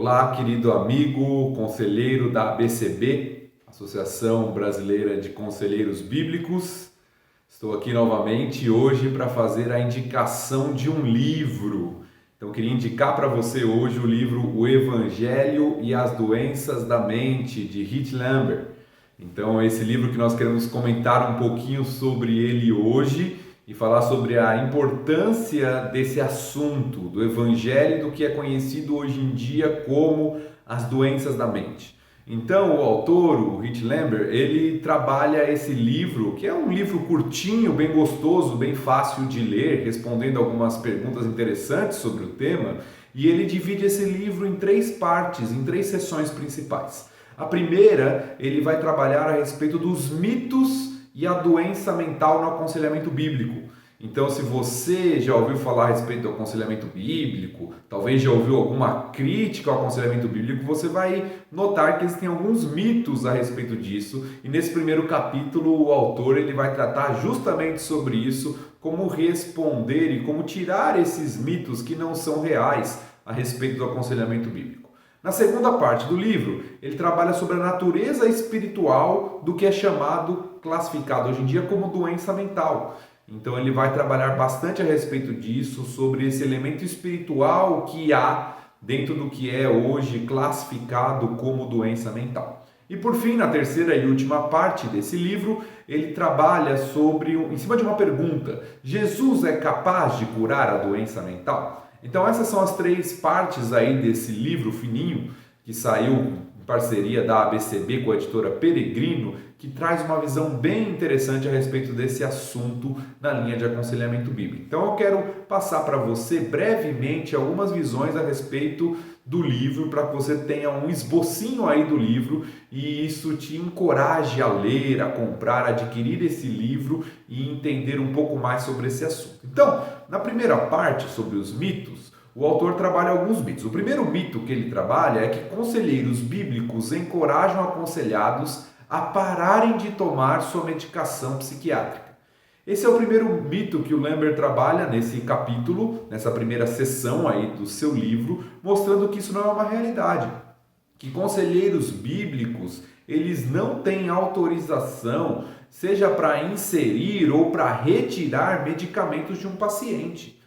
Olá, querido amigo, conselheiro da ABCB, Associação Brasileira de Conselheiros Bíblicos. Estou aqui novamente hoje para fazer a indicação de um livro. Então, queria indicar para você hoje o livro O Evangelho e as Doenças da Mente, de Heath Lamber. Então, esse livro que nós queremos comentar um pouquinho sobre ele hoje e falar sobre a importância desse assunto, do Evangelho, do que é conhecido hoje em dia como as doenças da mente. Então, o autor, o Heath Lamber, ele trabalha esse livro, que é um livro curtinho, bem gostoso, bem fácil de ler, respondendo algumas perguntas interessantes sobre o tema, e ele divide esse livro em 3 partes, em 3 seções principais. A primeira, ele vai trabalhar a respeito dos mitos e a doença mental no aconselhamento bíblico. Então, se você já ouviu falar a respeito do aconselhamento bíblico, talvez já ouviu alguma crítica ao aconselhamento bíblico, você vai notar que existem alguns mitos a respeito disso. E nesse primeiro capítulo, o autor ele vai tratar justamente sobre isso, como responder e como tirar esses mitos que não são reais a respeito do aconselhamento bíblico. Na segunda parte do livro, ele trabalha sobre a natureza espiritual do que é classificado hoje em dia como doença mental. Então ele vai trabalhar bastante a respeito disso, sobre esse elemento espiritual que há dentro do que é hoje classificado como doença mental. E por fim, na terceira e última parte desse livro, ele trabalha em cima de uma pergunta: Jesus é capaz de curar a doença mental? Então essas são as 3 partes aí desse livro fininho, que saiu em parceria da ABCB com a editora Peregrino, que traz uma visão bem interessante a respeito desse assunto na linha de aconselhamento bíblico. Então eu quero passar para você brevemente algumas visões a respeito do livro, para que você tenha um esbocinho aí do livro e isso te encoraje a ler, a comprar, a adquirir esse livro e entender um pouco mais sobre esse assunto. Então, na primeira parte sobre os mitos, o autor trabalha alguns mitos. O primeiro mito que ele trabalha é que conselheiros bíblicos encorajam aconselhados a pararem de tomar sua medicação psiquiátrica. Esse é o primeiro mito que o Lamber trabalha nesse capítulo, nessa primeira seção aí do seu livro, mostrando que isso não é uma realidade. Que conselheiros bíblicos, eles não têm autorização, seja para inserir ou para retirar medicamentos de um paciente.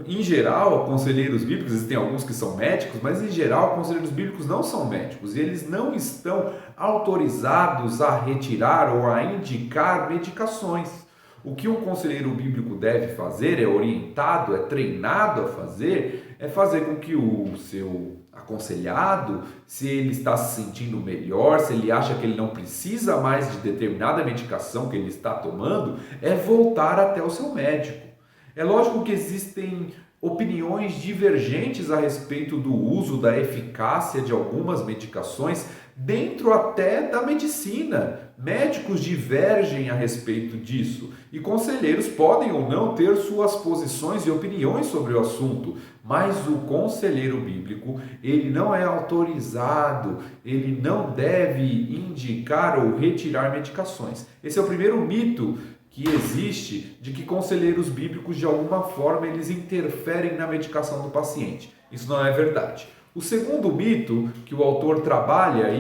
Em geral, conselheiros bíblicos, existem alguns que são médicos, mas em geral, conselheiros bíblicos não são médicos e eles não estão autorizados a retirar ou a indicar medicações. O que um conselheiro bíblico deve fazer, é orientado, é treinado a fazer, é fazer com que o seu aconselhado, se ele está se sentindo melhor, se ele acha que ele não precisa mais de determinada medicação que ele está tomando, é voltar até o seu médico. É lógico que existem opiniões divergentes a respeito do uso, da eficácia de algumas medicações, dentro até da medicina. Médicos divergem a respeito disso e conselheiros podem ou não ter suas posições e opiniões sobre o assunto, mas o conselheiro bíblico, ele não é autorizado, ele não deve indicar ou retirar medicações. Esse é o primeiro mito que existe de que conselheiros bíblicos de alguma forma eles interferem na medicação do paciente. Isso não é verdade. O segundo mito que o autor trabalha aí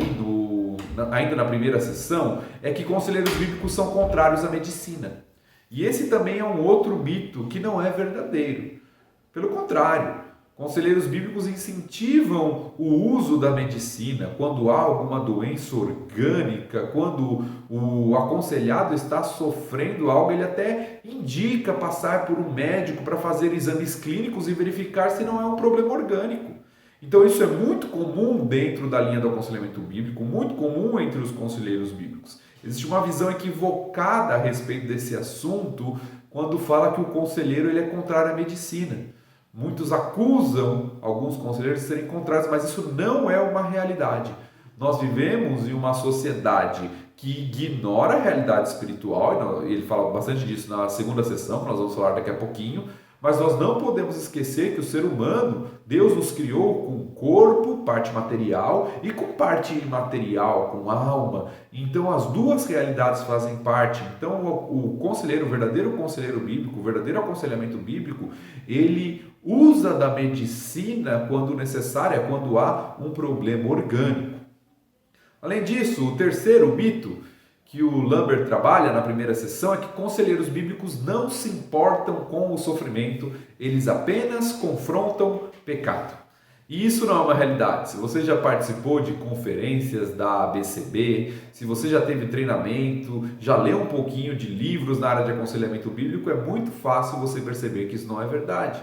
ainda na primeira sessão é que conselheiros bíblicos são contrários à medicina. E esse também é um outro mito que não é verdadeiro. Pelo contrário, conselheiros bíblicos incentivam o uso da medicina quando há alguma doença orgânica, quando o aconselhado está sofrendo algo, ele até indica passar por um médico para fazer exames clínicos e verificar se não é um problema orgânico. Então isso é muito comum dentro da linha do aconselhamento bíblico, muito comum entre os conselheiros bíblicos. Existe uma visão equivocada a respeito desse assunto quando fala que o conselheiro ele é contrário à medicina. Muitos acusam alguns conselheiros de serem contrários, mas isso não é uma realidade. Nós vivemos em uma sociedade que ignora a realidade espiritual, ele fala bastante disso na segunda sessão, que nós vamos falar daqui a pouquinho, Mas nós não podemos esquecer que o ser humano, Deus nos criou com corpo, parte material, e com parte imaterial, com alma. Então as duas realidades fazem parte. Então o conselheiro, o verdadeiro conselheiro bíblico, o verdadeiro aconselhamento bíblico, ele usa da medicina quando necessária, quando há um problema orgânico. Além disso, o terceiro mito que o Lambert trabalha na primeira sessão é que conselheiros bíblicos não se importam com o sofrimento, eles apenas confrontam pecado. E isso não é uma realidade. Se você já participou de conferências da ABCB, se você já teve treinamento, já leu um pouquinho de livros na área de aconselhamento bíblico, é muito fácil você perceber que isso não é verdade.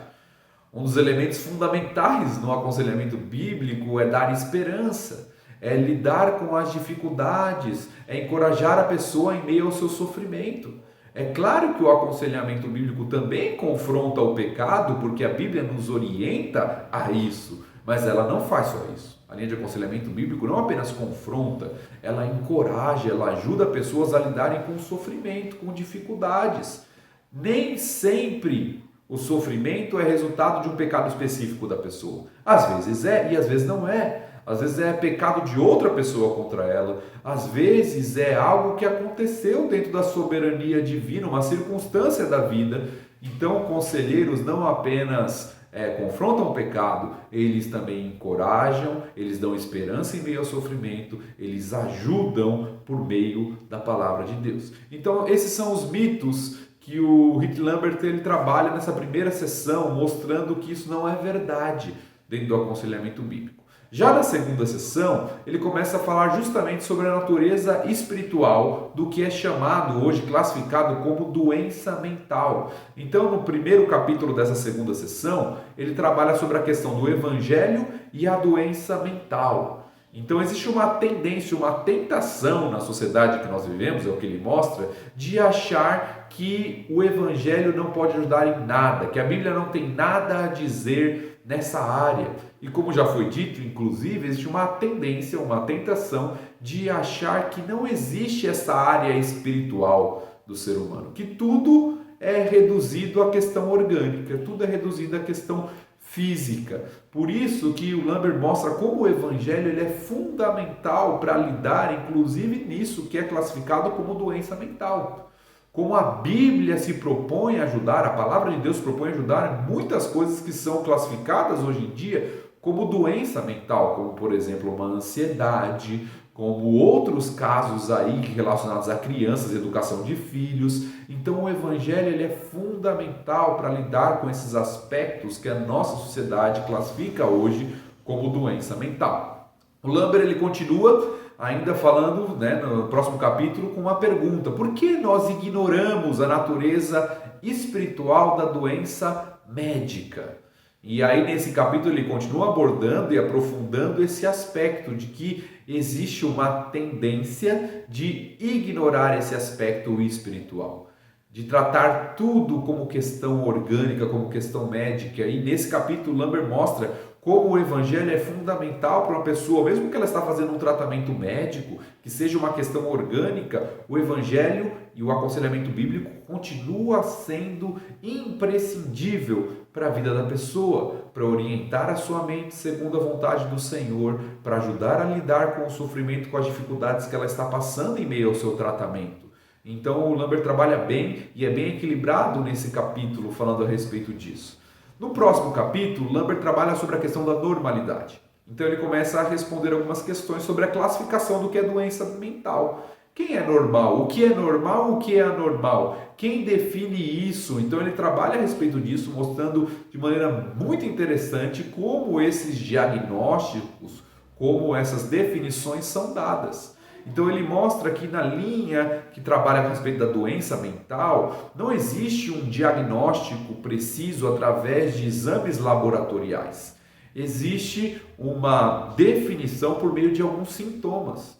Um dos elementos fundamentais no aconselhamento bíblico é dar esperança, é lidar com as dificuldades, é encorajar a pessoa em meio ao seu sofrimento. É claro que o aconselhamento bíblico também confronta o pecado, porque a Bíblia nos orienta a isso, mas ela não faz só isso. A linha de aconselhamento bíblico não apenas confronta, ela encoraja, ela ajuda pessoas a lidarem com o sofrimento, com dificuldades. Nem sempre o sofrimento é resultado de um pecado específico da pessoa. Às vezes é e às vezes não é. Às vezes é pecado de outra pessoa contra ela. Às vezes é algo que aconteceu dentro da soberania divina, uma circunstância da vida. Então, conselheiros não apenas confrontam o pecado, eles também encorajam, eles dão esperança em meio ao sofrimento, eles ajudam por meio da palavra de Deus. Então, esses são os mitos que o Rick Lambert ele trabalha nessa primeira sessão, mostrando que isso não é verdade dentro do aconselhamento bíblico. Já na segunda sessão, ele começa a falar justamente sobre a natureza espiritual do que é chamado hoje, classificado como doença mental. Então, no primeiro capítulo dessa segunda sessão, ele trabalha sobre a questão do evangelho e a doença mental. Então, existe uma tendência, uma tentação na sociedade que nós vivemos, é o que ele mostra, de achar que o evangelho não pode ajudar em nada, que a Bíblia não tem nada a dizer nessa área. E como já foi dito, inclusive, existe uma tendência, uma tentação de achar que não existe essa área espiritual do ser humano, que tudo é reduzido à questão orgânica, tudo é reduzido à questão física. Por isso que o Lambert mostra como o evangelho ele é fundamental para lidar, inclusive nisso que é classificado como doença mental. Como a Bíblia se propõe a ajudar, a palavra de Deus se propõe a ajudar em muitas coisas que são classificadas hoje em dia como doença mental, como por exemplo uma ansiedade, como outros casos aí relacionados a crianças, educação de filhos. Então o evangelho ele é fundamental para lidar com esses aspectos que a nossa sociedade classifica hoje como doença mental. O Lambert ele continua ainda falando, no próximo capítulo, com uma pergunta: por que nós ignoramos a natureza espiritual da doença médica? E aí nesse capítulo ele continua abordando e aprofundando esse aspecto de que existe uma tendência de ignorar esse aspecto espiritual, de tratar tudo como questão orgânica, como questão médica. E nesse capítulo Lambert mostra como o evangelho é fundamental para uma pessoa, mesmo que ela está fazendo um tratamento médico, que seja uma questão orgânica, o evangelho e o aconselhamento bíblico continua sendo imprescindível para a vida da pessoa, para orientar a sua mente segundo a vontade do Senhor, para ajudar a lidar com o sofrimento, com as dificuldades que ela está passando em meio ao seu tratamento. Então o Lambert trabalha bem e é bem equilibrado nesse capítulo falando a respeito disso. No próximo capítulo, Lambert trabalha sobre a questão da normalidade. Então ele começa a responder algumas questões sobre a classificação do que é doença mental. Quem é normal? O que é normal? O que é anormal? Quem define isso? Então ele trabalha a respeito disso, mostrando de maneira muito interessante como esses diagnósticos, como essas definições são dadas. Então ele mostra que na linha que trabalha a respeito da doença mental, não existe um diagnóstico preciso através de exames laboratoriais. Existe uma definição por meio de alguns sintomas.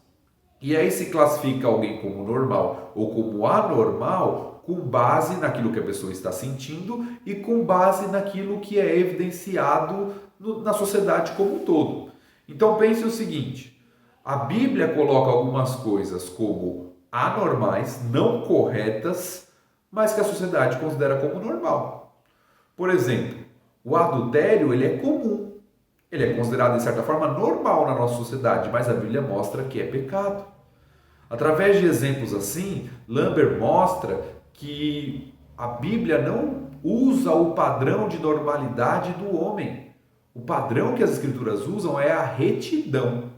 E aí se classifica alguém como normal ou como anormal com base naquilo que a pessoa está sentindo e com base naquilo que é evidenciado na sociedade como um todo. Então pense o seguinte: a Bíblia coloca algumas coisas como anormais, não corretas, mas que a sociedade considera como normal. Por exemplo, o adultério ele é comum, ele é considerado de certa forma normal na nossa sociedade, mas a Bíblia mostra que é pecado. Através de exemplos assim, Lambert mostra que a Bíblia não usa o padrão de normalidade do homem. O padrão que as Escrituras usam é a retidão.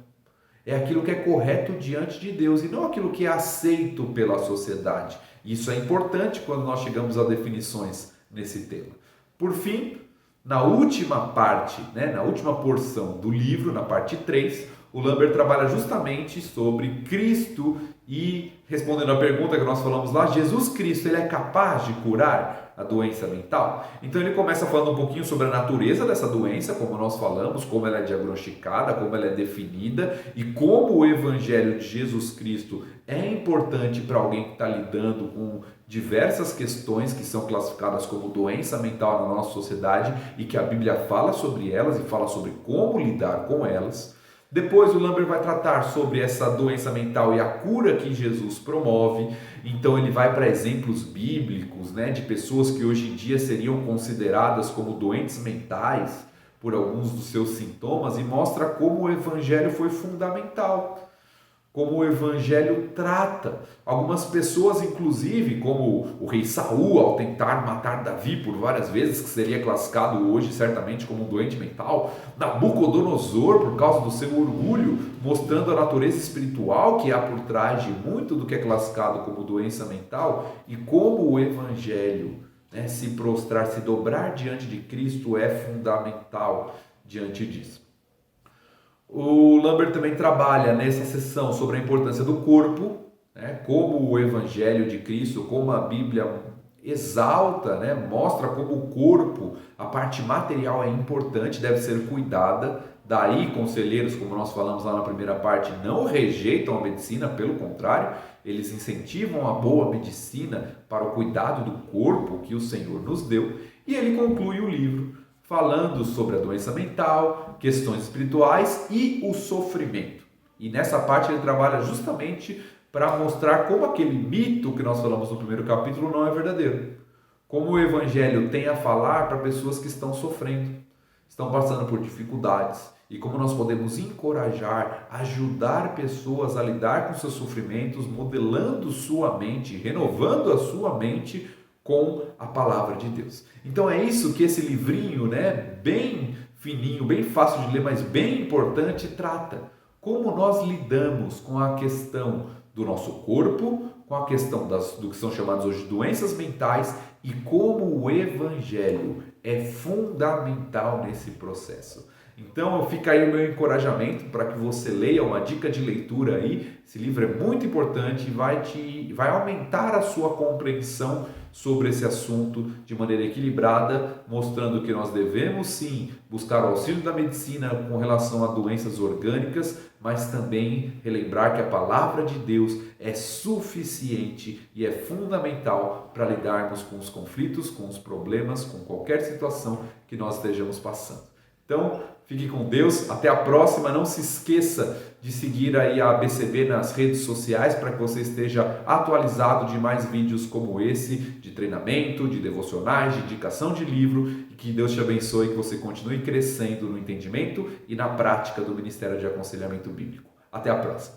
É aquilo que é correto diante de Deus e não aquilo que é aceito pela sociedade. Isso é importante quando nós chegamos a definições nesse tema. Por fim, na última parte, na última porção do livro, na parte 3, o Lambert trabalha justamente sobre Cristo e, respondendo a pergunta que nós falamos lá, Jesus Cristo, ele é capaz de curar a doença mental? Então ele começa falando um pouquinho sobre a natureza dessa doença, como nós falamos, como ela é diagnosticada, como ela é definida e como o Evangelho de Jesus Cristo é importante para alguém que está lidando com diversas questões que são classificadas como doença mental na nossa sociedade e que a Bíblia fala sobre elas e fala sobre como lidar com elas. Depois o Lambert vai tratar sobre essa doença mental e a cura que Jesus promove. Então ele vai para exemplos bíblicos, de pessoas que hoje em dia seriam consideradas como doentes mentais por alguns dos seus sintomas e mostra como o Evangelho foi fundamental, como o Evangelho trata. Algumas pessoas, inclusive, como o rei Saul, ao tentar matar Davi por várias vezes, que seria classificado hoje certamente como um doente mental, Nabucodonosor, por causa do seu orgulho, mostrando a natureza espiritual que há por trás de muito do que é classificado como doença mental, e como o Evangelho, se prostrar, se dobrar diante de Cristo é fundamental diante disso. O Lambert também trabalha nessa sessão sobre a importância do corpo, como o Evangelho de Cristo, como a Bíblia exalta, mostra como o corpo, a parte material é importante, deve ser cuidada. Daí, conselheiros, como nós falamos lá na primeira parte, não rejeitam a medicina, pelo contrário, eles incentivam a boa medicina para o cuidado do corpo que o Senhor nos deu. E ele conclui o livro falando sobre a doença mental, questões espirituais e o sofrimento. E nessa parte ele trabalha justamente para mostrar como aquele mito que nós falamos no primeiro capítulo não é verdadeiro. Como o Evangelho tem a falar para pessoas que estão sofrendo, estão passando por dificuldades, e como nós podemos encorajar, ajudar pessoas a lidar com seus sofrimentos, modelando sua mente, renovando a sua mente com a palavra de Deus. Então é isso que esse livrinho, bem fininho, bem fácil de ler, mas bem importante, trata. Como nós lidamos com a questão do nosso corpo, com a questão do que são chamadas hoje de doenças mentais e como o Evangelho é fundamental nesse processo. Então fica aí o meu encorajamento para que você leia, uma dica de leitura aí. Esse livro é muito importante e vai aumentar a sua compreensão sobre esse assunto de maneira equilibrada, mostrando que nós devemos sim buscar o auxílio da medicina com relação a doenças orgânicas, mas também relembrar que a palavra de Deus é suficiente e é fundamental para lidarmos com os conflitos, com os problemas, com qualquer situação que nós estejamos passando. Então, fique com Deus, até a próxima. Não se esqueça de seguir aí a ABCB nas redes sociais para que você esteja atualizado de mais vídeos como esse, de treinamento, de devocionais, de indicação de livro, e que Deus te abençoe e que você continue crescendo no entendimento e na prática do Ministério de Aconselhamento Bíblico. Até a próxima.